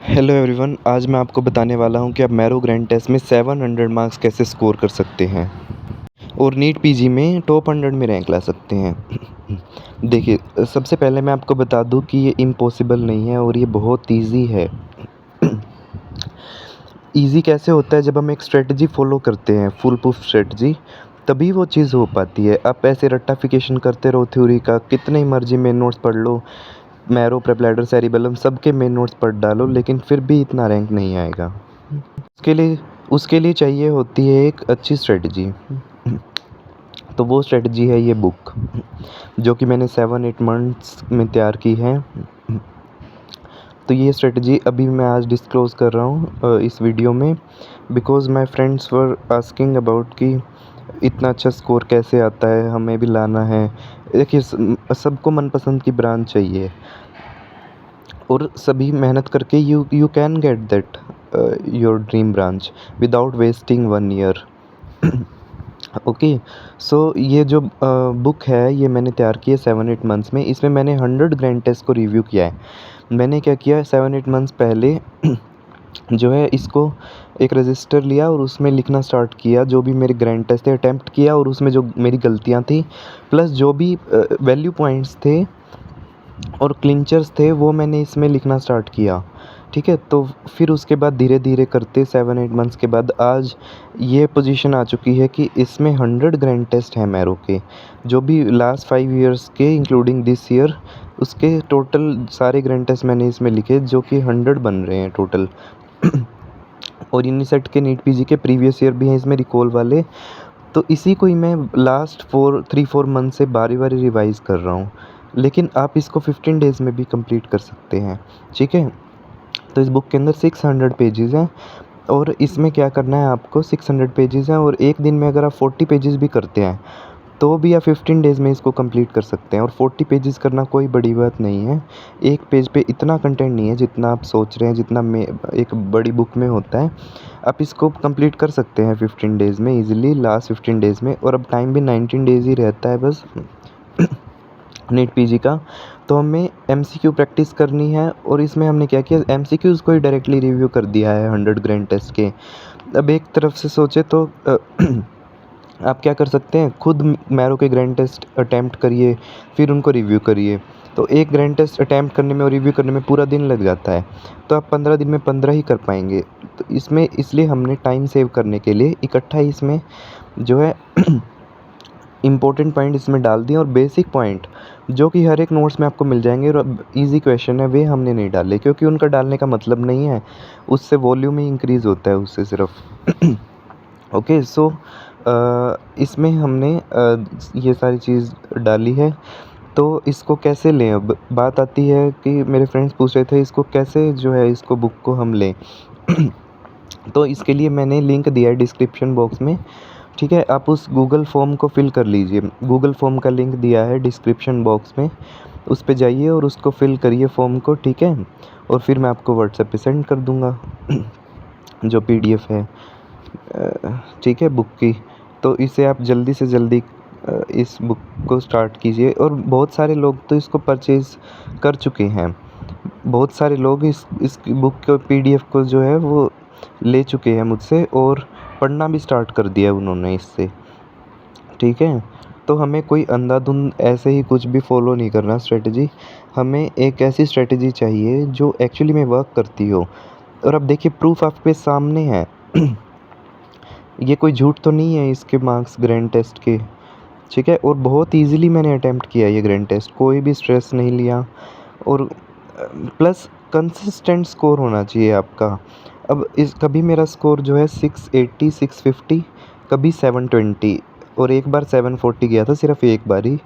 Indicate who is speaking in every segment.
Speaker 1: Hello everyone, आज मैं आपको बताने वाला हूं कि आप मैरो ग्रैंड टेस्ट में 700 मार्क्स कैसे स्कोर कर सकते हैं और नीट पीजी में टॉप 100 में रैंक ला सकते हैं। देखिए, सबसे पहले मैं आपको बता दूं कि ये इम्पॉसिबल नहीं है और ये बहुत इजी है। इजी कैसे होता है? जब हम एक स्ट्रेटजी फॉलो करते हैं, फुल प्रूफ स्ट्रेटजी, तभी वो चीज़ हो पाती है। आप ऐसे रट्टाफिकेशन करते रहो थ्योरी का, कितने ही मर्जी मेन नोट्स पढ़ लो, मैरो, प्रेप, सेरिबेलम सबके मेन नोट्स पढ़ डालो, लेकिन फिर भी इतना रैंक नहीं आएगा। उसके लिए चाहिए होती है एक अच्छी स्ट्रेटजी। तो वो स्ट्रेटजी है ये बुक, जो कि मैंने 7-8 मंथ्स में तैयार की है। तो ये स्ट्रेटजी अभी मैं आज डिस्क्लोज़ कर रहा हूँ इस वीडियो में, because my friends were asking about कि इतना अच्छा स्कोर कैसे आता है, हमें भी लाना है। देखिए, सबको मनपसंद की ब्रांच चाहिए और सभी मेहनत करके you can get that your dream branch without wasting 1 year. Okay, so ये जो बुक है ये मैंने तैयार की है 7-8 मंथ्स में। इसमें मैंने 100 ग्रैंड टेस्ट को रिव्यू किया है। मैंने क्या किया, 7-8 मंथ्स पहले जो है इसको एक रजिस्टर लिया और उसमें लिखना स्टार्ट किया, जो भी मेरे ग्रैंड टेस्ट थे अटेम्प्ट किया, और उसमें जो मेरी गलतियाँ थी प्लस जो भी वैल्यू पॉइंट्स थे और क्लिंचर्स थे वो मैंने इसमें लिखना स्टार्ट किया। ठीक है, तो फिर उसके बाद धीरे धीरे करते 7-8 मंथ्स के बाद आज ये पोजीशन आ चुकी है कि इसमें 100 ग्रैंड टेस्ट हैं मैरो के, जो भी लास्ट 5 इयर्स के इंक्लूडिंग दिस ईयर, उसके टोटल सारे ग्रैंड टेस्ट मैंने इसमें लिखे, जो कि 100 बन रहे हैं टोटल। और यूनिसेट के नीट पीजी के प्रीवियस ईयर भी हैं इसमें रिकॉल वाले। तो इसी को ही मैं लास्ट 3-4 मंथ से बारी बारी रिवाइज़ कर रहा हूँ, लेकिन आप इसको 15 डेज़ में भी कंप्लीट कर सकते हैं। ठीक है, तो इस बुक के अंदर 600 पेजेज़ हैं और इसमें क्या करना है आपको, 600 पेजेज़ हैं और एक दिन में अगर आप 40 पेजेज़ भी करते हैं तो भी आप 15 डेज़ में इसको कंप्लीट कर सकते हैं। और 40 पेजेज़ करना कोई बड़ी बात नहीं है। एक पेज पे इतना कंटेंट नहीं है जितना आप सोच रहे हैं, जितना में एक बड़ी बुक में होता है। आप इसको कंप्लीट कर सकते हैं 15 डेज़ में ईज़िली, लास्ट 15 डेज़ में। और अब टाइम भी 19 डेज़ ही रहता है बस नीट पीजी का। तो हमें एमसीक्यू प्रैक्टिस करनी है और इसमें हमने क्या किया, एमसीक्यूज़ को ही डायरेक्टली रिव्यू कर दिया है 100 ग्रैंड टेस्ट के। अब एक तरफ से सोचे तो आप क्या कर सकते हैं, खुद मैरो के ग्रैंड टेस्ट अटैम्प्ट करिए, फिर उनको रिव्यू करिए। तो एक ग्रैंड टेस्ट अटैम्प्ट करने में और रिव्यू करने में पूरा दिन लग जाता है, तो आप 15 दिन में 15 ही कर पाएंगे। तो इसमें इसलिए हमने टाइम सेव करने के लिए इकट्ठा ही इसमें जो है इम्पोर्टेंट पॉइंट इसमें डाल दिए, और बेसिक पॉइंट जो कि हर एक नोट्स में आपको मिल जाएंगे और इजी क्वेश्चन है वे हमने नहीं डाले, क्योंकि उनका डालने का मतलब नहीं है, उससे वॉल्यूम ही इंक्रीज़ होता है उससे सिर्फ। ओके, सो इसमें हमने ये सारी चीज़ डाली है। तो इसको कैसे लें? अब बात आती है कि मेरे फ्रेंड्स पूछ रहे थे इसको कैसे जो है इसको बुक को हम लें। तो इसके लिए मैंने लिंक दिया है डिस्क्रिप्शन बॉक्स में। ठीक है, आप उस गूगल फॉर्म को फिल कर लीजिए। गूगल फॉर्म का लिंक दिया है डिस्क्रिप्शन बॉक्स में, उस पे जाइए और उसको फिल करिए फॉर्म को। ठीक है, और फिर मैं आपको व्हाट्सएप पे सेंड कर दूँगा जो पीडीएफ है ठीक है बुक की। तो इसे आप जल्दी से जल्दी इस बुक को स्टार्ट कीजिए। और बहुत सारे लोग तो इसको परचेज़ कर चुके हैं। बहुत सारे लोग इस बुक को पीडीएफ को जो है वो ले चुके हैं मुझसे और पढ़ना भी स्टार्ट कर दिया उन्होंने इससे। ठीक है, तो हमें कोई अंधाधुंध ऐसे ही कुछ भी फॉलो नहीं करना स्ट्रेटजी। हमें एक ऐसी स्ट्रेटजी चाहिए जो एक्चुअली में वर्क करती हो। और अब देखिए, प्रूफ आपके सामने है। ये कोई झूठ तो नहीं है इसके मार्क्स ग्रैंड टेस्ट के। ठीक है, और बहुत इजीली मैंने अटेम्प्ट किया ये ग्रैंड टेस्ट, कोई भी स्ट्रेस नहीं लिया। और प्लस कंसिस्टेंट स्कोर होना चाहिए आपका। अब इस कभी मेरा स्कोर जो है 680 650, कभी 720, और एक बार 740 गया था सिर्फ एक बार ही,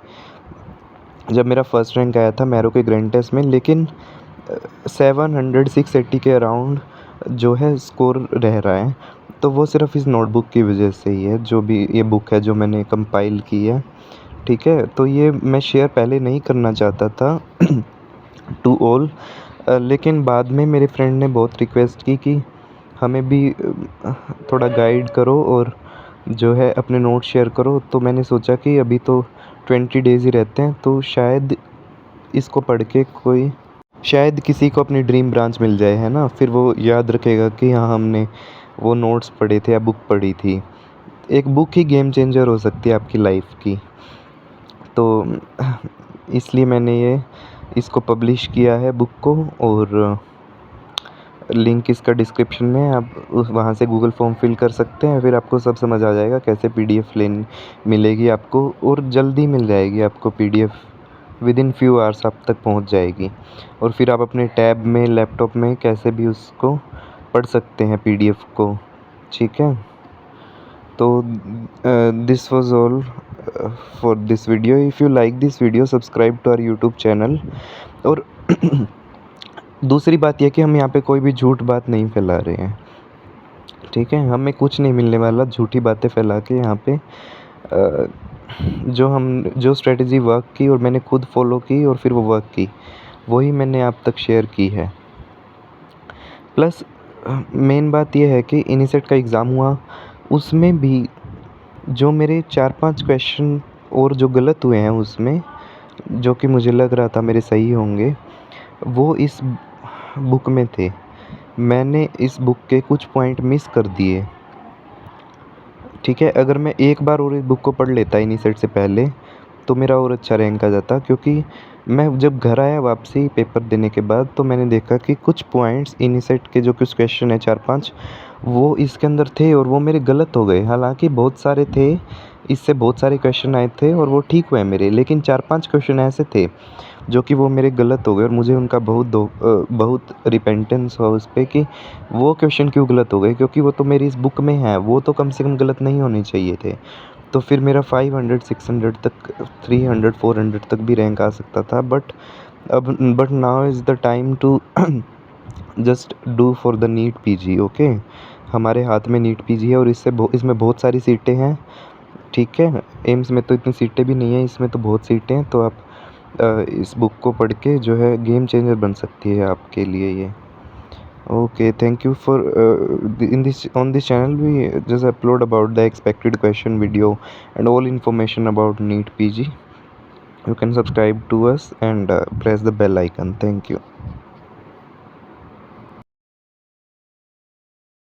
Speaker 1: जब मेरा फर्स्ट रैंक आया था मैरो के ग्रैंड टेस्ट में। लेकिन 700 680 के अराउंड जो है स्कोर रह रहा है, तो वो सिर्फ इस नोटबुक की वजह से ही है, जो भी ये बुक है जो मैंने कंपाइल की है। ठीक है, तो ये मैं शेयर पहले नहीं करना चाहता था टू ऑल, लेकिन बाद में मेरे फ्रेंड ने बहुत रिक्वेस्ट की कि हमें भी थोड़ा गाइड करो और जो है अपने नोट शेयर करो। तो मैंने सोचा कि अभी तो 20 डेज़ ही रहते हैं, तो शायद इसको पढ़ के कोई शायद किसी को अपनी ड्रीम ब्रांच मिल जाए, है ना? फिर वो याद रखेगा कि हाँ, हमने वो नोट्स पढ़े थे या बुक पढ़ी थी। एक बुक ही गेम चेंजर हो सकती है आपकी लाइफ की। तो इसलिए मैंने इसको पब्लिश किया है बुक को, और लिंक इसका डिस्क्रिप्शन में है। आप उस वहाँ से गूगल फॉर्म फिल कर सकते हैं, फिर आपको सब समझ आ जाएगा कैसे पीडीएफ मिलेगी आपको, और जल्दी मिल जाएगी आपको पीडीएफ। विदिन फ्यू आवर्स आप तक पहुँच जाएगी, और फिर आप अपने टैब में, लैपटॉप में कैसे भी उसको पढ़ सकते हैं पीडीएफ को। ठीक है? तो this was all for this video. If you like this video, subscribe to our YouTube channel. और दूसरी बात यह कि हम यहाँ पे कोई भी झूठ बात नहीं फैला रहे हैं, ठीक है? हमें कुछ नहीं मिलने वाला झूठी बातें फैला के यहाँ पे। जो स्ट्रेटजी वर्क की और मैंने खुद फॉलो की और फिर वो वर्क की, वही मैंने आप तक शेयर की है। प्लस मेन बात यह है कि इनिसेट का एग्ज़ाम हुआ, उसमें भी जो मेरे 4-5 क्वेश्चन और जो गलत हुए हैं उसमें, जो कि मुझे लग रहा था मेरे सही होंगे, वो इस बुक में थे। मैंने इस बुक के कुछ पॉइंट मिस कर दिए, ठीक है? अगर मैं एक बार और इस बुक को पढ़ लेता इनिसेट से पहले, तो मेरा और अच्छा रैंक आ जाता। क्योंकि मैं जब घर आया वापसी पेपर देने के बाद, तो मैंने देखा कि कुछ पॉइंट्स इनिसेट के जो कुछ क्वेश्चन है 4-5, वो इसके अंदर थे और वो मेरे गलत हो गए। हालाँकि बहुत सारे थे, इससे बहुत सारे क्वेश्चन आए थे और वो ठीक हुए मेरे, लेकिन 4-5 क्वेश्चन ऐसे थे जो कि वो मेरे गलत हो गए, और मुझे उनका बहुत रिपेंटेंस हुआ उस पे कि वो क्वेश्चन क्यों गलत हो गए, क्योंकि वो तो मेरी इस बुक में है, वो तो कम से कम गलत नहीं होने चाहिए थे। तो फिर मेरा 500, 600 तक, 300, 400 तक भी रैंक आ सकता था। But now is the time to just do for the NEET PG. Okay, हमारे हाथ में नीट पीजी है, और इसमें बहुत सारी सीटें हैं, ठीक है? एम्स में तो इतनी सीटें भी नहीं है, इसमें तो बहुत सीटें हैं। तो आप इस बुक को पढ़ के जो है गेम चेंजर बन सकती है आपके लिए ये। Okay, thank you for on this channel we just upload about the expected question video and all information about NEET PG. You can subscribe to us and press the bell icon. Thank you.